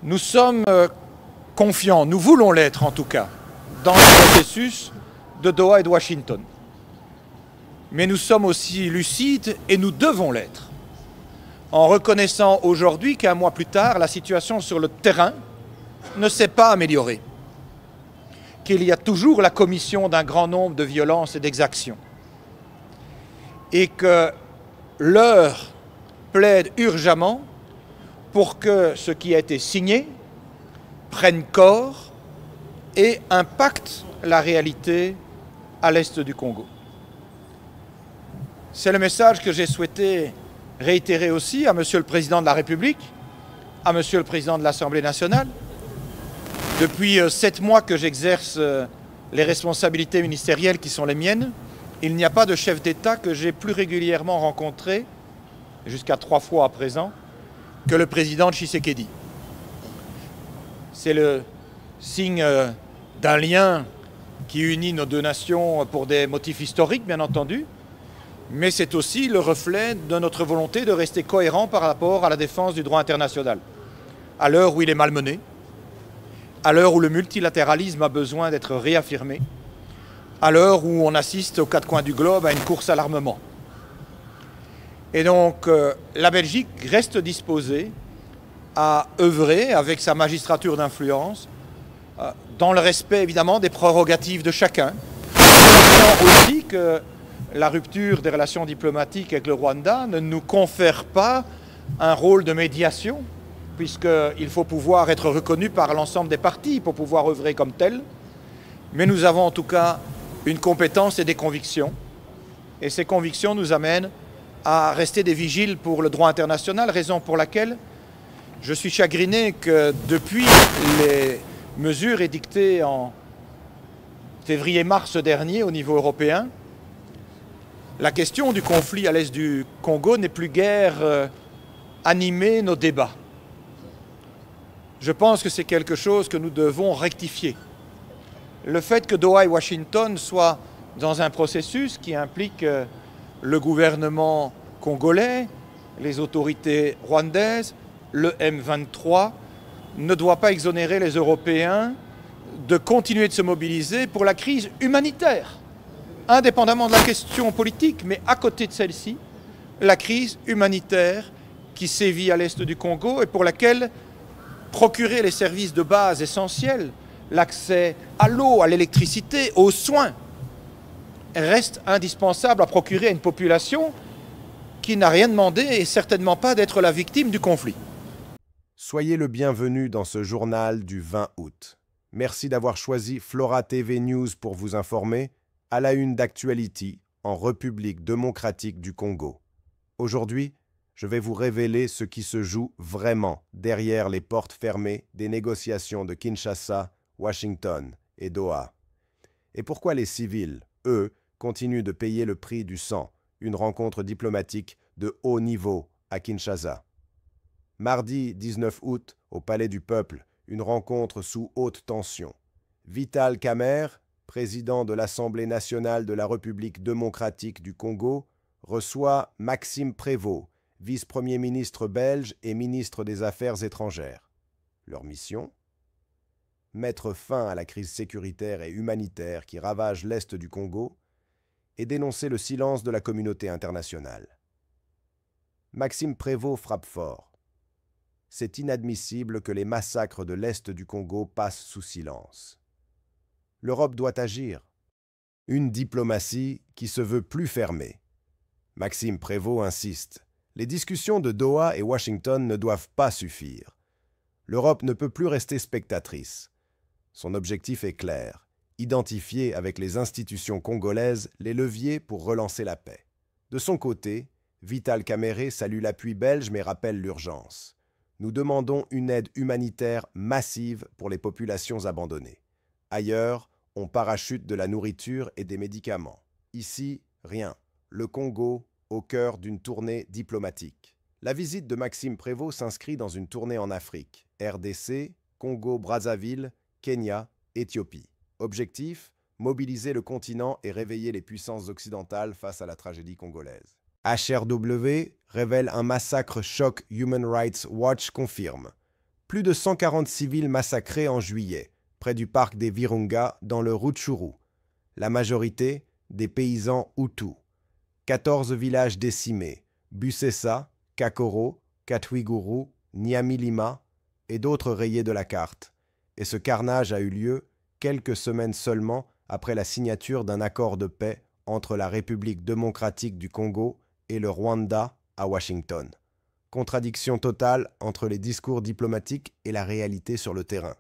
Nous sommes confiants, nous voulons l'être en tout cas, dans le processus de Doha et de Washington. Mais nous sommes aussi lucides et nous devons l'être, en reconnaissant aujourd'hui qu'un mois plus tard, la situation sur le terrain ne s'est pas améliorée, qu'il y a toujours la commission d'un grand nombre de violences et d'exactions, et que l'heure plaide urgemment pour que ce qui a été signé prenne corps et impacte la réalité à l'est du Congo. C'est le message que j'ai souhaité réitérer aussi à Monsieur le Président de la République, à Monsieur le Président de l'Assemblée nationale. Depuis 7 mois que j'exerce les responsabilités ministérielles qui sont les miennes, il n'y a pas de chef d'État que j'ai plus régulièrement rencontré, jusqu'à 3 fois à présent, que le président Tshisekedi. C'est le signe d'un lien qui unit nos deux nations pour des motifs historiques, bien entendu, mais c'est aussi le reflet de notre volonté de rester cohérent par rapport à la défense du droit international. À l'heure où il est malmené, à l'heure où le multilatéralisme a besoin d'être réaffirmé, à l'heure où on assiste aux 4 coins du globe à une course à l'armement. Et donc, la Belgique reste disposée à œuvrer avec sa magistrature d'influence, dans le respect évidemment des prérogatives de chacun, sachant aussi que la rupture des relations diplomatiques avec le Rwanda ne nous confère pas un rôle de médiation, puisqu'il faut pouvoir être reconnu par l'ensemble des parties pour pouvoir œuvrer comme tel. Mais nous avons en tout cas une compétence et des convictions, et ces convictions nous amènent à rester des vigiles pour le droit international, raison pour laquelle je suis chagriné que depuis les mesures édictées en février-mars dernier au niveau européen, la question du conflit à l'est du Congo n'ait plus guère animé nos débats. Je pense que c'est quelque chose que nous devons rectifier. Le fait que Doha et Washington soient dans un processus qui implique le gouvernement congolais, les autorités rwandaises, le M23, ne doit pas exonérer les Européens de continuer de se mobiliser pour la crise humanitaire, indépendamment de la question politique, mais à côté de celle-ci, la crise humanitaire qui sévit à l'est du Congo et pour laquelle procurer les services de base essentiels, l'accès à l'eau, à l'électricité, aux soins, reste indispensable à procurer à une population qui n'a rien demandé et certainement pas d'être la victime du conflit. Soyez le bienvenu dans ce journal du 20 août. Merci d'avoir choisi Flora TV News pour vous informer à la une d'Actuality en République démocratique du Congo. Aujourd'hui, je vais vous révéler ce qui se joue vraiment derrière les portes fermées des négociations de Kinshasa, Washington et Doha. Et pourquoi les civils, eux, continuent de payer le prix du sang, une rencontre diplomatique de haut niveau à Kinshasa. Mardi 19 août, au Palais du Peuple, une rencontre sous haute tension. Vital Kamerhe, président de l'Assemblée nationale de la République démocratique du Congo, reçoit Maxime Prévost, vice-premier ministre belge et ministre des Affaires étrangères. Leur mission ? Mettre fin à la crise sécuritaire et humanitaire qui ravage l'est du Congo et dénoncer le silence de la communauté internationale. Maxime Prévost frappe fort. C'est inadmissible que les massacres de l'est du Congo passent sous silence. L'Europe doit agir. Une diplomatie qui se veut plus fermée. Maxime Prévost insiste. Les discussions de Doha et Washington ne doivent pas suffire. L'Europe ne peut plus rester spectatrice. Son objectif est clair. Identifier avec les institutions congolaises les leviers pour relancer la paix. De son côté, Vital Kamerhe salue l'appui belge mais rappelle l'urgence. Nous demandons une aide humanitaire massive pour les populations abandonnées. Ailleurs, on parachute de la nourriture et des médicaments. Ici, rien. Le Congo, au cœur d'une tournée diplomatique. La visite de Maxime Prévost s'inscrit dans une tournée en Afrique, RDC, Congo-Brazzaville, Kenya, Éthiopie. Objectif, mobiliser le continent et réveiller les puissances occidentales face à la tragédie congolaise. HRW révèle un massacre choc Human Rights Watch confirme. Plus de 140 civils massacrés en juillet, près du parc des Virunga, dans le Rutshuru. La majorité, des paysans Hutus. 14 villages décimés, Busesa, Kakoro, Katwiguru, Nyamilima et d'autres rayés de la carte. Et ce carnage a eu lieu quelques semaines seulement après la signature d'un accord de paix entre la République démocratique du Congo et le Rwanda à Washington. Contradiction totale entre les discours diplomatiques et la réalité sur le terrain.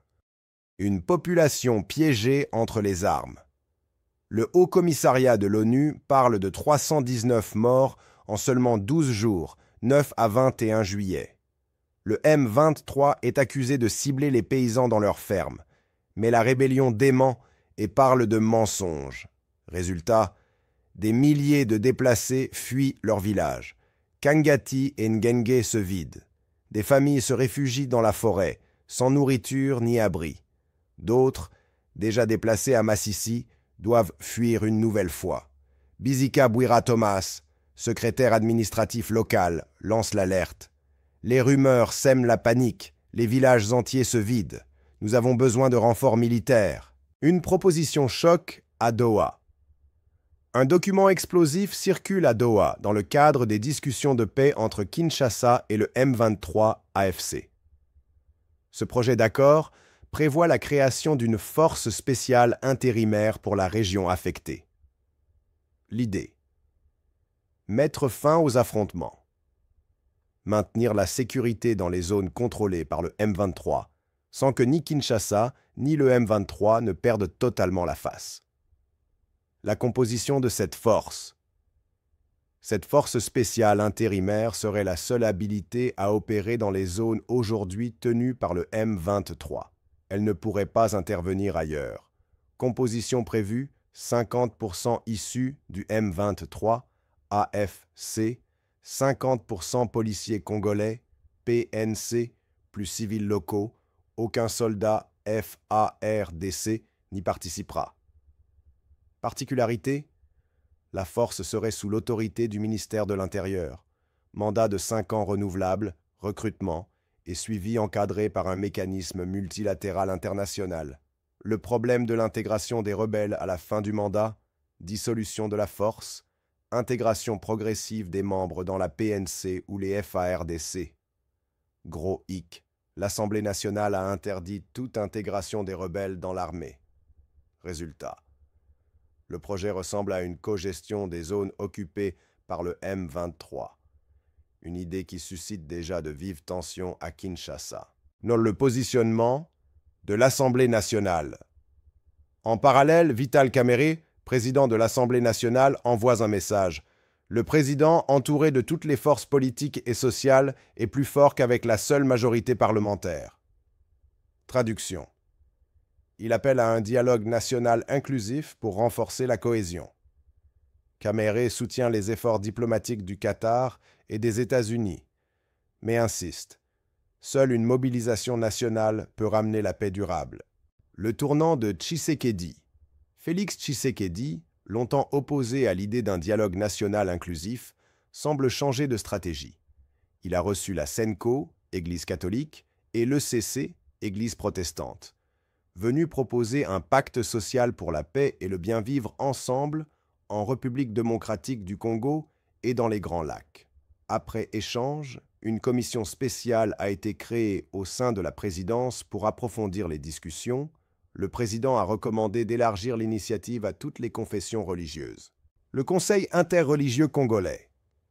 Une population piégée entre les armes. Le Haut Commissariat de l'ONU parle de 319 morts en seulement 12 jours, 9 à 21 juillet. Le M23 est accusé de cibler les paysans dans leurs fermes, mais la rébellion dément et parle de mensonges. Résultat, des milliers de déplacés fuient leur village. Kangati et Ngenge se vident. Des familles se réfugient dans la forêt, sans nourriture ni abri. D'autres, déjà déplacés à Massissi, doivent fuir une nouvelle fois. Bizika Bwira Thomas, secrétaire administratif local, lance l'alerte. Les rumeurs sèment la panique, les villages entiers se vident. Nous avons besoin de renforts militaires. Une proposition choc à Doha. Un document explosif circule à Doha dans le cadre des discussions de paix entre Kinshasa et le M23 AFC. Ce projet d'accord prévoit la création d'une force spéciale intérimaire pour la région affectée. L'idée: mettre fin aux affrontements, maintenir la sécurité dans les zones contrôlées par le M23, sans que ni Kinshasa ni le M23 ne perdent totalement la face. La composition de cette force. Cette force spéciale intérimaire serait la seule habilitée à opérer dans les zones aujourd'hui tenues par le M23. Elle ne pourrait pas intervenir ailleurs. Composition prévue, 50% issus du M23, AFC, 50% policiers congolais, PNC, plus civils locaux, aucun soldat FARDC n'y participera. Particularité: la force serait sous l'autorité du ministère de l'Intérieur. Mandat de 5 ans renouvelable, recrutement, et suivi encadré par un mécanisme multilatéral international. Le problème de l'intégration des rebelles à la fin du mandat, dissolution de la force, intégration progressive des membres dans la PNC ou les FARDC. Gros hic, l'Assemblée nationale a interdit toute intégration des rebelles dans l'armée. Résultat: le projet ressemble à une cogestion des zones occupées par le M23. Une idée qui suscite déjà de vives tensions à Kinshasa. Dans le positionnement de l'Assemblée nationale. En parallèle, Vital Kamerhe, président de l'Assemblée nationale, envoie un message. Le président, entouré de toutes les forces politiques et sociales, est plus fort qu'avec la seule majorité parlementaire. Traduction. Il appelle à un dialogue national inclusif pour renforcer la cohésion. Kamerhe soutient les efforts diplomatiques du Qatar et des États-Unis, mais insiste. Seule une mobilisation nationale peut ramener la paix durable. Le tournant de Tshisekedi. Félix Tshisekedi, longtemps opposé à l'idée d'un dialogue national inclusif, semble changer de stratégie. Il a reçu la SENCO, Église catholique, et l'ECC, Église protestante, venu proposer un pacte social pour la paix et le bien-vivre ensemble en République démocratique du Congo et dans les Grands Lacs. Après échange, une commission spéciale a été créée au sein de la présidence pour approfondir les discussions. Le président a recommandé d'élargir l'initiative à toutes les confessions religieuses. Le Conseil interreligieux congolais.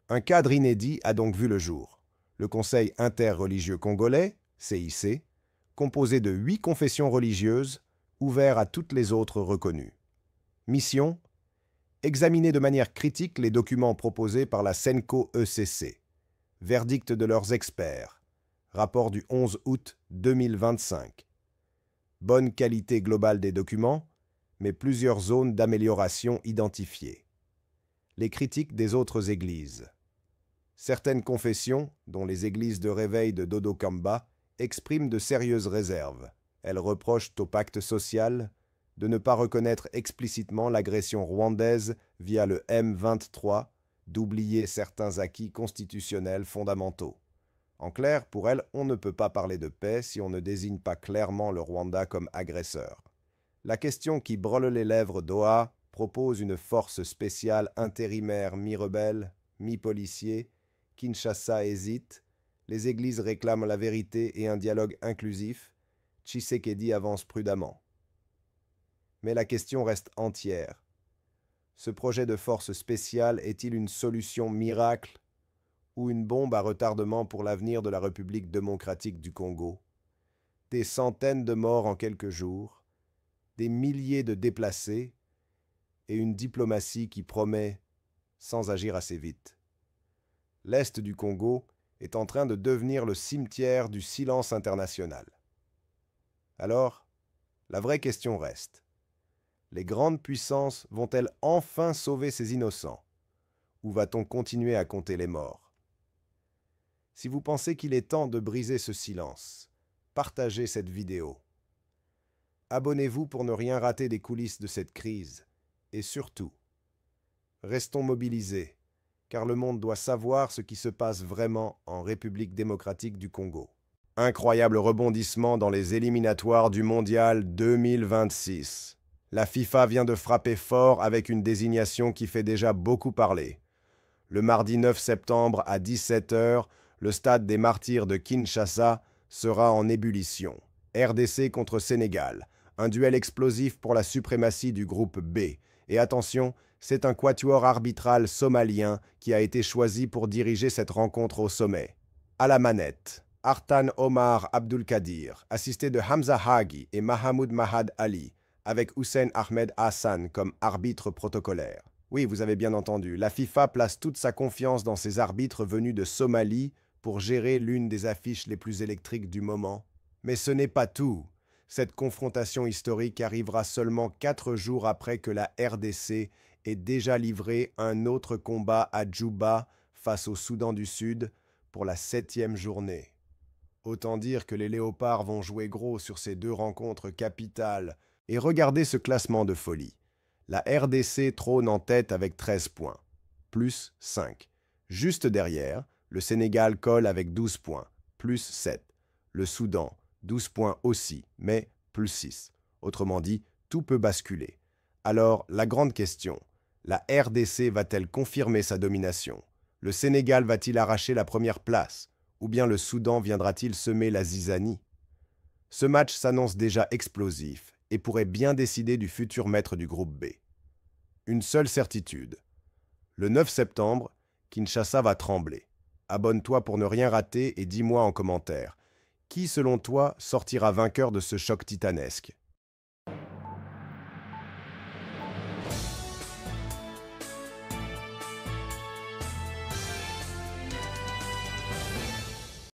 Un cadre inédit a donc vu le jour. Le Conseil interreligieux congolais, CIC, composé de 8 confessions religieuses, ouvert à toutes les autres reconnues. Mission: examiner de manière critique les documents proposés par la SENCO-ECC. Verdict de leurs experts. Rapport du 11 août 2025. Bonne qualité globale des documents, mais plusieurs zones d'amélioration identifiées. Les critiques des autres églises. Certaines confessions, dont les églises de réveil de Dodo Kamba, expriment de sérieuses réserves. Elles reprochent au pacte social de ne pas reconnaître explicitement l'agression rwandaise via le M23, d'oublier certains acquis constitutionnels fondamentaux. En clair, pour elle, on ne peut pas parler de paix si on ne désigne pas clairement le Rwanda comme agresseur. La question qui brûle les lèvres Doha propose une force spéciale intérimaire mi-rebelle, mi-policier. Kinshasa hésite, les églises réclament la vérité et un dialogue inclusif. Tshisekedi avance prudemment. Mais la question reste entière. Ce projet de force spéciale est-il une solution miracle ou une bombe à retardement pour l'avenir de la République démocratique du Congo? Des centaines de morts en quelques jours, des milliers de déplacés et une diplomatie qui promet sans agir assez vite. L'Est du Congo est en train de devenir le cimetière du silence international. Alors, la vraie question reste. Les grandes puissances vont-elles enfin sauver ces innocents? Ou va-t-on continuer à compter les morts? Si vous pensez qu'il est temps de briser ce silence, partagez cette vidéo. Abonnez-vous pour ne rien rater des coulisses de cette crise. Et surtout, restons mobilisés, car le monde doit savoir ce qui se passe vraiment en République démocratique du Congo. Incroyable rebondissement dans les éliminatoires du Mondial 2026. La FIFA vient de frapper fort avec une désignation qui fait déjà beaucoup parler. Le mardi 9 septembre à 17 h, le stade des Martyrs de Kinshasa sera en ébullition. RDC contre Sénégal, un duel explosif pour la suprématie du groupe B. Et attention, c'est un quatuor arbitral somalien qui a été choisi pour diriger cette rencontre au sommet. À la manette, Artan Omar Abdulkadir, assisté de Hamza Hagi et Mahamoud Mahad Ali, avec Hussein Ahmed Hassan comme arbitre protocolaire. Oui, vous avez bien entendu, la FIFA place toute sa confiance dans ses arbitres venus de Somalie pour gérer l'une des affiches les plus électriques du moment. Mais ce n'est pas tout. Cette confrontation historique arrivera seulement 4 jours après que la RDC ait déjà livré un autre combat à Djouba face au Soudan du Sud pour la 7e journée. Autant dire que les Léopards vont jouer gros sur ces 2 rencontres capitales. Et regardez ce classement de folie. La RDC trône en tête avec 13 points, plus 5. Juste derrière, le Sénégal colle avec 12 points, plus 7. Le Soudan, 12 points aussi, mais plus 6. Autrement dit, tout peut basculer. Alors, la grande question, la RDC va-t-elle confirmer sa domination? Le Sénégal va-t-il arracher la première place? Ou bien le Soudan viendra-t-il semer la zizanie? Ce match s'annonce déjà explosif et pourrait bien décider du futur maître du groupe B. Une seule certitude. Le 9 septembre, Kinshasa va trembler. Abonne-toi pour ne rien rater et dis-moi en commentaire. Qui, selon toi, sortira vainqueur de ce choc titanesque?